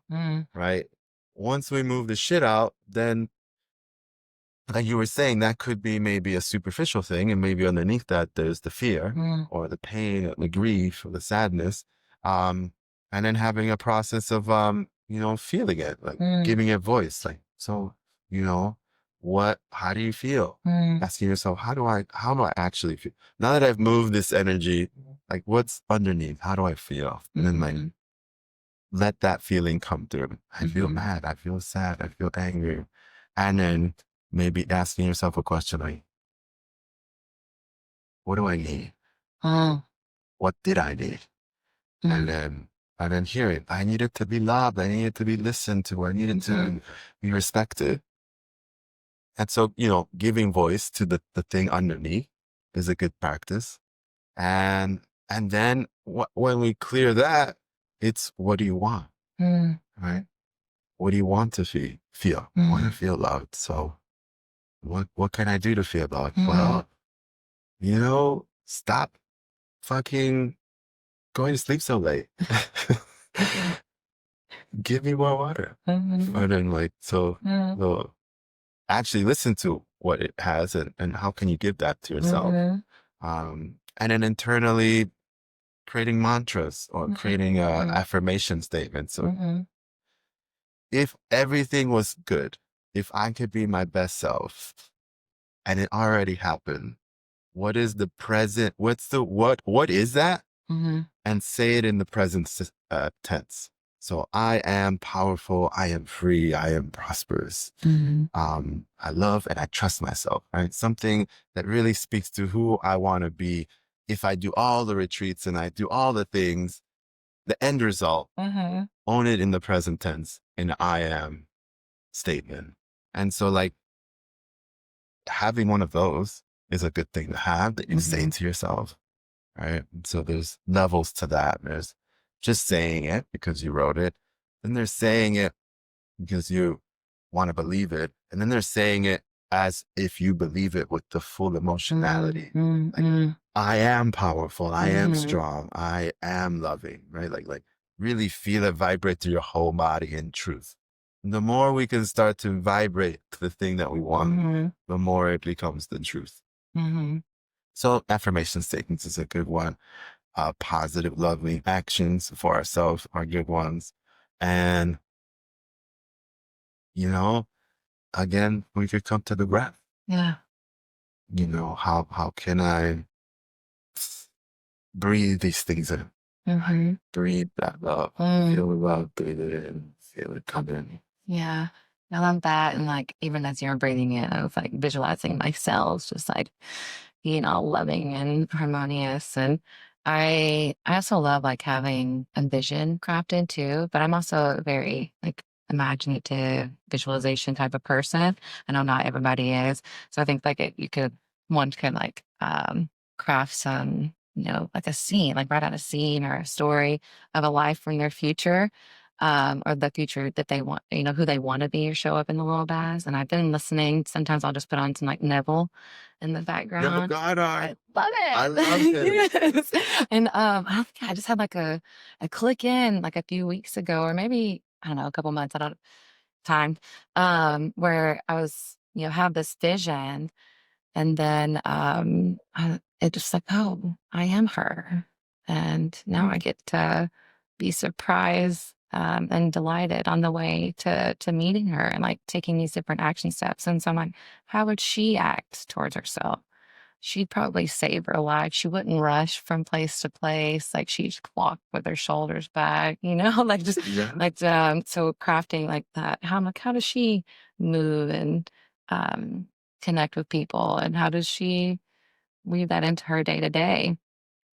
B: right? Once we move the shit out, then like you were saying, that could be maybe a superficial thing, and maybe underneath that there's the fear or the pain or the grief or the sadness, and then having a process of feeling it, like giving it voice, like, so how do you feel? Asking yourself, how do I actually feel now that I've moved this energy? Like, what's underneath? How do I feel? And then like let that feeling come through. I feel mad, I feel sad, I feel angry, and then maybe asking yourself a question like, what do I need? What did I need? And then hear it. I needed to be loved. I needed to be listened to. I needed to be respected. And so, giving voice to the thing underneath is a good practice. And then when we clear that, it's, what do you want? Right? What do you want to feel? I want to feel loved. So what can I do to feel loved? Well, stop fucking going to sleep so late. Give me more water. And then so actually listen to what it has, and how can you give that to yourself?
A: Mhm.
B: And then internally creating mantras or creating
A: Mhm.
B: affirmation statements. So
A: Mhm.
B: if everything was good, if I could be my best self and it already happened, what is the present? What is that?
A: Mhm.
B: And say it in the present tense. So I am powerful. I am free. I am prosperous.
A: Mhm.
B: I love and I trust myself. Right? Something that really speaks to who I want to be. If I do all the retreats and I do all the things, the end result,
A: Mhm.
B: own it in the present tense in I am statement. And so like having one of those is a good thing to have that you say
A: Mhm.
B: to yourself. Right. And so there's levels to that. There's just saying it because you wrote it. Then there's saying it because you want to believe it. And then they're saying it as if you believe it with the full emotionality.
A: Mhm.
B: Like,
A: Mhm.
B: I am powerful. I am
A: Mhm.
B: strong. I am loving, right? Like really feel it vibrate through your whole body in truth. The more we can start to vibrate the thing that we want,
A: Mhm.
B: the more it becomes the truth.
A: Mhm.
B: So affirmation statements is a good one. Positive, loving actions for ourselves are good ones. And, you know, again, we could come to the breath.
A: Yeah.
B: How can I breathe these things in?
A: Mhm.
B: Breathe that love.
A: Mm.
B: Feel the love, breathe it in, feel it come in.
A: Yeah. I love that. And like, even as you're breathing in, I was like visualizing my cells just like being all loving and harmonious. And I also love like having a vision crafted too, but I'm also a very like imaginative visualization type of person. I know not everybody is. So I think like one could like craft some, like a scene, like write out a scene or a story of a life from their future, or the future that they want, who they want to be or show up in the world as. And I've been listening. Sometimes I'll just put on some like Neville in the
B: No,
A: background.
B: God,
A: I love
B: I love
A: it.
B: it.
A: Yes. And I don't think I just had like a click in like a few weeks ago, or maybe I don't know, a couple months. I don't time, where I was, have this vision, and then it just like, oh, I am her. And now I get to be surprised, and delighted on the way to meeting her and like taking these different action steps. And so I'm like, how would she act towards herself? She'd probably save her life. She wouldn't rush from place to place. Like she'd walk with her shoulders back, like just
B: Yeah.
A: like, so crafting like that. How does she move and, um, connect with people? And how does she weave that into her day to day?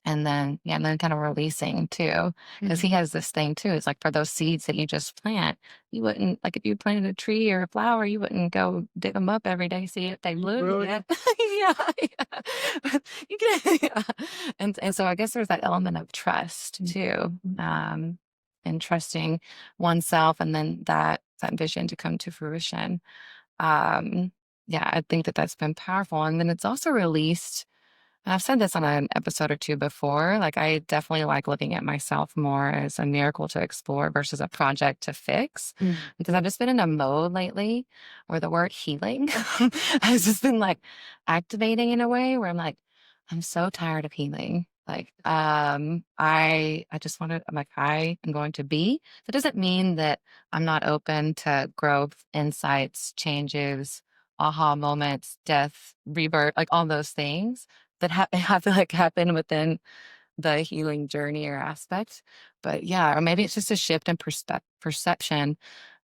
A: And then, yeah, and then kind of releasing too, because he has this thing too. It's like for those seeds that you just plant, you wouldn't like if you planted a tree or a flower, you wouldn't go dig them up every day, see if they bloom
B: Really?
A: yet. Yeah, yeah. But you can, yeah. And so I guess there's that element of trust too, and trusting oneself, and then that vision to come to fruition. Um, yeah, I think that that's been powerful, and then it's also released, and I've said this on an episode or two before. Like, I definitely like looking at myself more as a miracle to explore versus a project to fix. Because I've just been in a mode lately where the word healing has just been like activating in a way where I'm like, I'm so tired of healing. Like, I just want to, I'm like, I am going to be. That doesn't mean that I'm not open to growth, insights, changes, aha moments, death, rebirth, like all those things that have to like happen within the healing journey or aspect. But yeah, or maybe it's just a shift in perception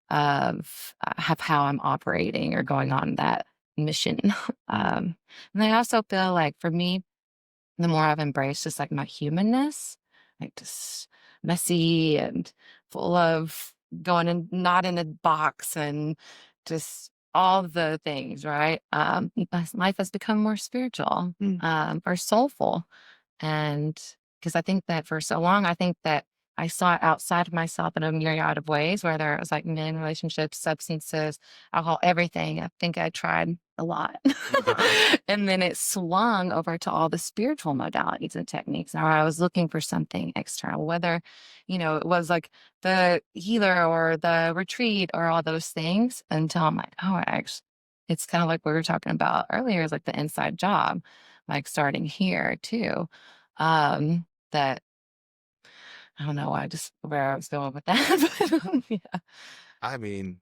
A: of how I'm operating or going on that mission. And I also feel like for me, the more I've embraced just like my humanness, like just messy and full of going in, not in a box, and just all the things, right? My life has become more spiritual, or soulful. And because I think that for so long, I think that I saw it outside of myself in a myriad of ways, whether it was like men, relationships, substances, alcohol, everything. I think I tried a lot. And then it swung over to all the spiritual modalities and techniques. Now I was looking for something external, whether, it was like the healer or the retreat or all those things, until I'm like, oh, it's kind of like we were talking about earlier, is like the inside job, like starting here too. That I don't know why, just where I was going with that. But, yeah.
B: I mean,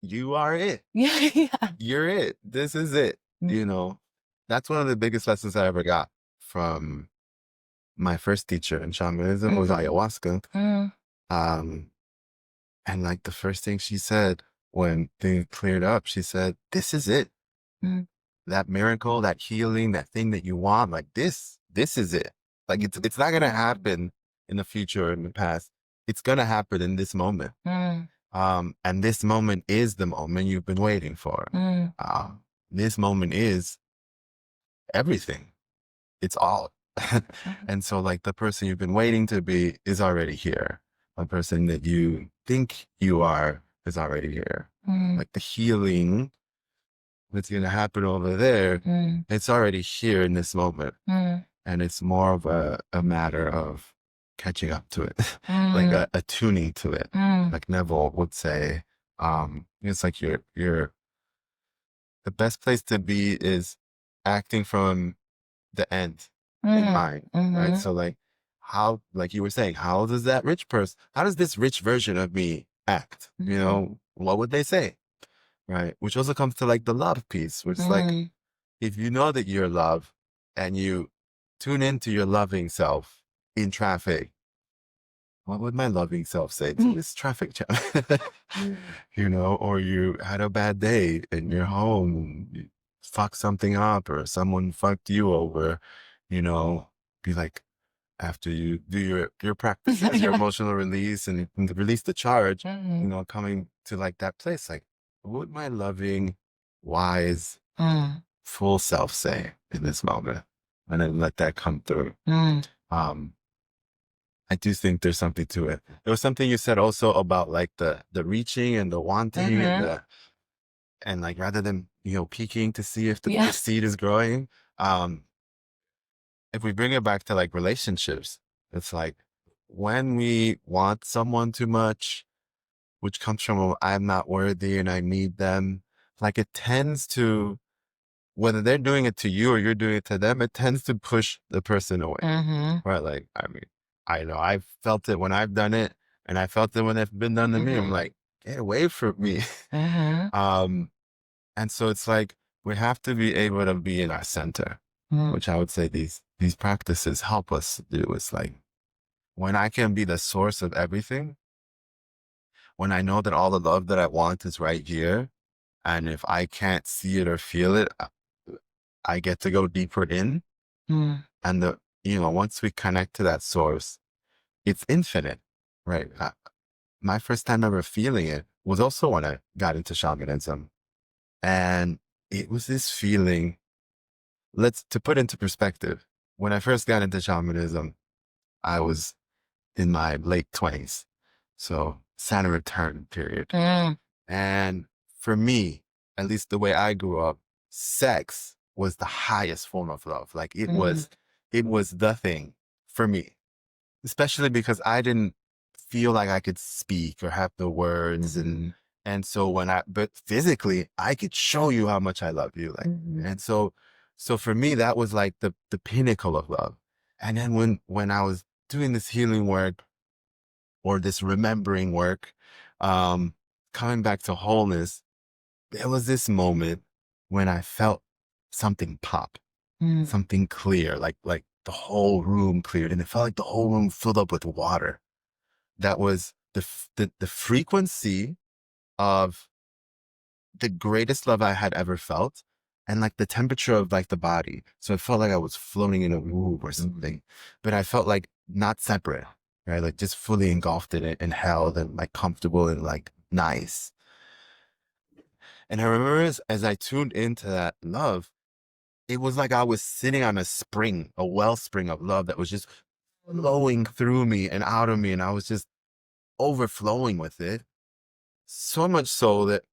B: you are it.
A: Yeah, yeah.
B: You're it. This is it. You know, that's one of the biggest lessons I ever got from my first teacher in shamanism was ayahuasca.
A: Mm,
B: Um, and like the first thing she said when things cleared up, she said, "This is it.
A: mm,
B: That miracle, that healing, that thing that you want, like this is it. Like it's not gonna happen in the future or in the past. It's gonna happen in this moment.
A: mm,
B: And this moment is the moment you've been waiting for.
A: mm,
B: This moment is everything. It's all."
A: mm,
B: And so like the person you've been waiting to be is already here. The person that you think you are is already here.
A: mm,
B: Like the healing that's going to happen over there,
A: mm,
B: it's already here in this moment.
A: mm,
B: And it's more of a matter of catching up to it, like
A: mm,
B: attuning to it.
A: mm,
B: Like Neville would say, it's like you're the best place to be is acting from the end in mind, right?
A: mhm,
B: So like how, like you were saying, how does that rich person, how does this rich version of me act? You
A: mhm,
B: know, what would they say? Right. Which also comes to like the love piece, which is like,
A: mm,
B: if you know that you're love and you tune into your loving self in traffic, what would my loving self say to this traffic jam? You know, or you had a bad day and you're home, you fucked something up or someone fucked you over, you know, be like, after you do your practices, your
A: yeah.
B: emotional release and release the charge, you
A: Mhm,
B: know, coming to like that place, like, what would my loving, wise,
A: mm,
B: full self say in this moment? And then let that come through.
A: mm,
B: Um, I do think there's something to it. There was something you said also about like the reaching and the wanting and
A: mhm,
B: the and like rather than peeking to see if the
A: yeah.
B: seed is growing. If we bring it back to like relationships, it's like when we want someone too much, which comes from I'm not worthy and I need them, like it tends to, whether they're doing it to you or you're doing it to them, it tends to push the person away.
A: Mhm,
B: Right? Like, I mean, I know I've felt it when I've done it and I felt it when it's been done to me. I'm
A: mhm,
B: like, get away from me.
A: mhm,
B: um, and so it's like we have to be able to be in our center,
A: mm,
B: which I would say these practices help us do. It's like when I can be the source of everything, when I know that all the love that I want is right here, and if I can't see it or feel it, I get to go deeper in.
A: mm,
B: And once we connect to that source, it's infinite, right? My first time ever feeling it was also when I got into shamanism. And it was this feeling, to put into perspective, when I first got into shamanism, I was in my late 20s. So Saturn return period.
A: mm,
B: And for me, at least the way I grew up, sex was the highest form of love. Like
A: mm,
B: it was the thing for me, especially because I didn't feel like I could speak or have the words. And so but physically I could show you how much I love you. Like,
A: mhm,
B: and so for me, that was like the pinnacle of love. And then when I was doing this healing work or this remembering work, um, coming back to wholeness, there was this moment when I felt something pop,
A: mm,
B: something clear, like the whole room cleared, and it felt like the whole room filled up with water. That was the frequency of the greatest love I had ever felt, and like the temperature of like the body. So it felt like I was floating in a room or something, but I felt like not separate, right? Like just fully engulfed in it and held and like comfortable and like nice. And I remember as I tuned into that love, it was like I was sitting on a spring, a wellspring of love that was just flowing through me and out of me. And I was just overflowing with it. So much so that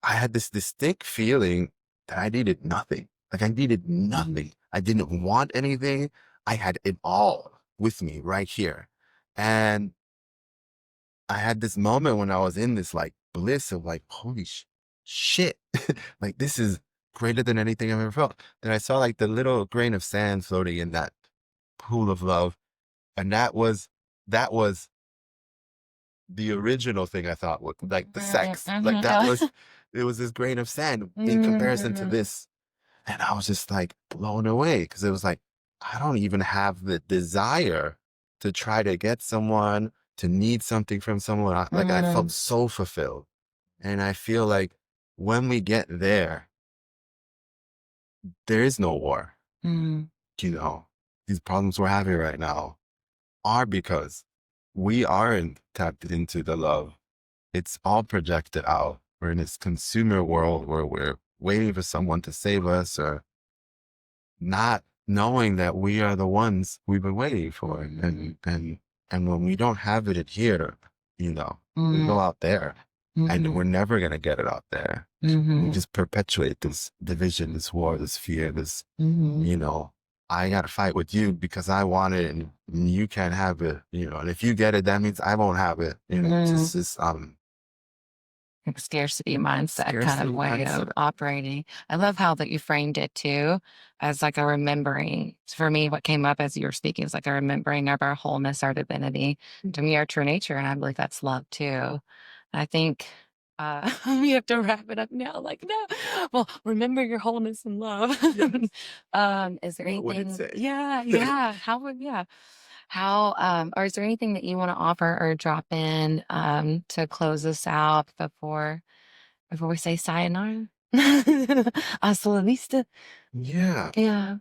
B: I had this distinct feeling that I needed nothing. Like I needed nothing. I didn't want anything. I had it all with me right here. And I had this moment when I was in this like bliss of like, holy shit, like this is greater than anything I've ever felt. Then I saw like the little grain of sand floating in that pool of love. And that was the original thing I thought was like the sex. Like that was, it was this grain of sand in comparison to this. And I was just like blown away because it was like, I don't even have the desire to try to get someone, to need something from someone. Like I felt so fulfilled. And I feel like when we get there, there is no war. You know, these problems we're having right now are because we aren't tapped into the love. It's all projected out. We're in this consumer world where we're waiting for someone to save us, or not knowing that we are the ones we've been waiting for. And when we don't have it in here, you know, we go out there and we're never going to get it out there. We just perpetuate this division, this war, this fear, this, you know, I got to fight with you because I want it and you can't have it, you know, and if you get it, that means I won't have it. You know, it's just this,
A: scarcity mindset kind of way of operating. I love how that you framed it too as like a remembering. For me, what came up as you were speaking is like a remembering of our wholeness, our divinity, to me, our true nature. And I believe that's love too. I think we have to wrap it up now. Like, no, well, remember your wholeness and love.
B: Yes.
A: Is there
B: What would it
A: anything?
B: say?
A: Yeah. How would, yeah. How, or is there anything that you want to offer or drop in to close us out before we say sayonara? Hasta la vista.
B: Yeah.
A: Yeah.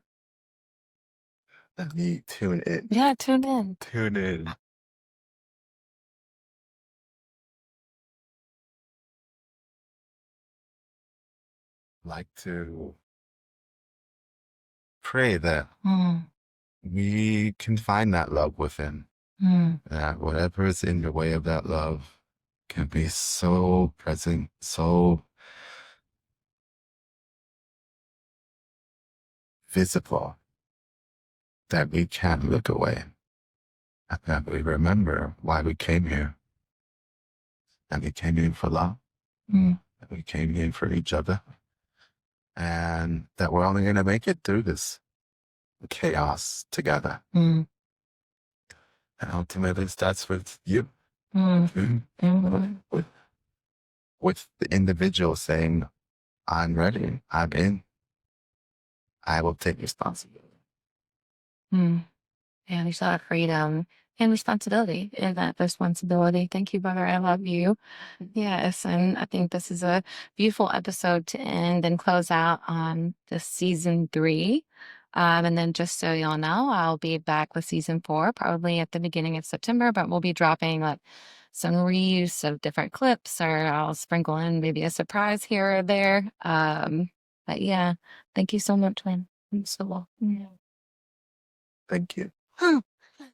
B: Let me tune in.
A: Yeah, tune in.
B: Tune in. Like to pray that we can find that love within. That whatever is in the way of that love can be so present, so visible that we can't look away. And that we remember why we came here. And we came in for love. And we came in for each other. And that we're only going to make it through this chaos together. And ultimately, it starts with you. With the individual saying, I'm ready, I'm in, I will take responsibility.
A: And there's a lot of freedom and responsibility in that responsibility. Thank you, brother. I love you. Yes. And I think this is a beautiful episode to end and close out on the season 3. And then just so y'all know, I'll be back with season 4, probably at the beginning of September, but we'll be dropping like some reuse of different clips, or I'll sprinkle in maybe a surprise here or there. But yeah, thank you so much, Lynn. I'm so welcome.
B: Thank you.